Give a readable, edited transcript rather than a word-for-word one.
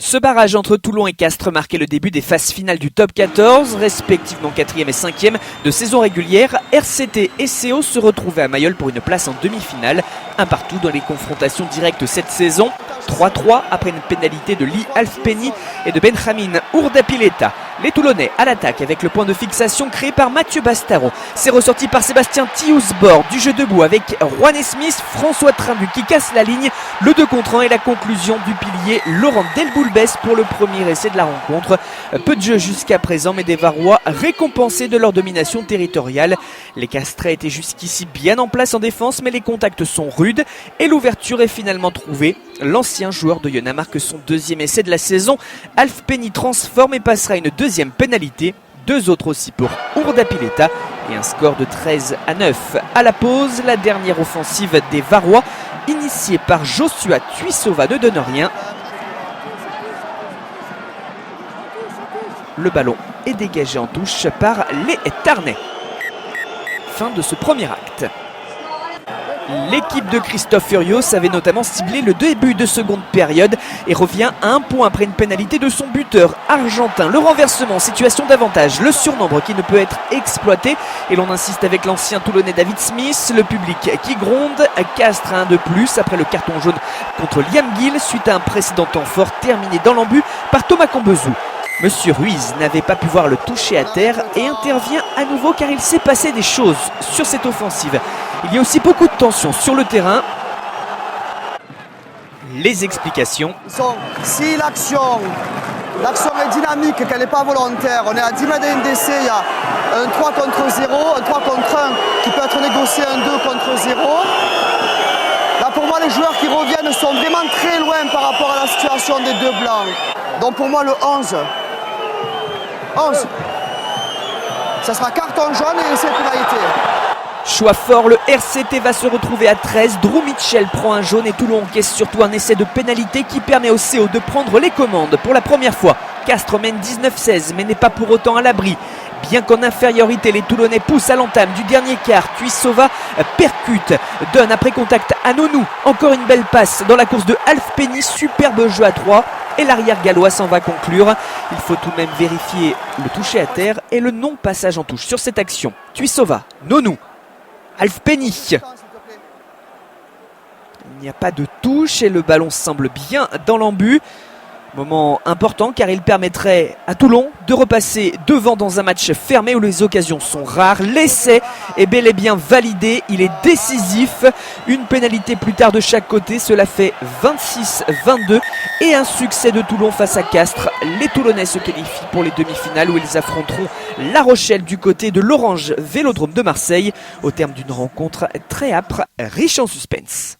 Ce barrage entre Toulon et Castres marquait le début des phases finales du top 14, respectivement 4e et 5e de saison régulière. RCT et CO se retrouvaient à Mayol pour une place en demi-finale. Un partout dans les confrontations directes cette saison. 3-3 après une pénalité de Lee Alfpenny et de Benjamin Urdapileta. Les Toulonnais à l'attaque avec le point de fixation créé par Mathieu Bastaro. C'est ressorti par Sébastien Thiousbord du jeu debout avec Juan Smith, François Trindu qui casse la ligne. Le 2 contre 1 et la conclusion du pilier Laurent Delboulbès pour le premier essai de la rencontre. Peu de jeu jusqu'à présent mais des Varois récompensés de leur domination territoriale. Les Castrais étaient jusqu'ici bien en place en défense mais les contacts sont rudes et l'ouverture est finalement trouvée. L'ancien joueur de Yona marque son deuxième essai de la saison. Alfpenny transforme et passera une deuxième pénalité. 2 autres aussi pour Urdapileta et un score de 13-9. À la pause, la dernière offensive des Varois, initiée par Joshua Tuisova, ne donne rien. Le ballon est dégagé en touche par les Tarnais. Fin de ce premier acte. L'équipe de Christophe Furios avait notamment ciblé le début de seconde période et revient à 1 point après une pénalité de son buteur argentin. Le renversement, situation d'avantage, le surnombre qui ne peut être exploité et l'on insiste avec l'ancien Toulonnais David Smith. Le public qui gronde, Castres a un de plus après le carton jaune contre Liam Gill suite à un précédent temps fort terminé dans l'embut par Thomas Combezou. Monsieur Ruiz n'avait pas pu voir le toucher à terre et intervient à nouveau car il s'est passé des choses sur cette offensive. Il y a aussi beaucoup de tension sur le terrain. Les explications. Si l'action est dynamique, qu'elle n'est pas volontaire, on est à 10 mètres d'un décès, il y a un 3 contre 0, un 3 contre 1 qui peut être négocié, un 2 contre 0. Là pour moi les joueurs qui reviennnent sont vraiment très loin par rapport à la situation des deux blancs. Donc pour moi le 11, ça sera carton jaune et essai pénalité. Choix fort, le RCT va se retrouver à 13. Drew Mitchell prend un jaune et Toulon encaisse surtout un essai de pénalité qui permet au CO de prendre les commandes pour la première fois. Castres mène 19-16 mais n'est pas pour autant à l'abri. Bien qu'en infériorité, les Toulonnais poussent à l'entame du dernier quart. Tuisova percute, donne après contact à Nonou. Encore une belle passe dans la course de Alfpenny, superbe jeu à 3. Et l'arrière gallois s'en va conclure. Il faut tout de même vérifier le toucher à terre et le non-passage en touche sur cette action. Tuisova, Nonou, Alfpenny. Il n'y a pas de touche et le ballon semble bien dans l'embut. Moment important car il permettrait à Toulon de repasser devant dans un match fermé où les occasions sont rares. L'essai est bel et bien validé, il est décisif. Une pénalité plus tard de chaque côté, cela fait 26-22 et un succès de Toulon face à Castres. Les Toulonnais se qualifient pour les demi-finales où ils affronteront La Rochelle du côté de l'Orange Vélodrome de Marseille au terme d'une rencontre très âpre, riche en suspense.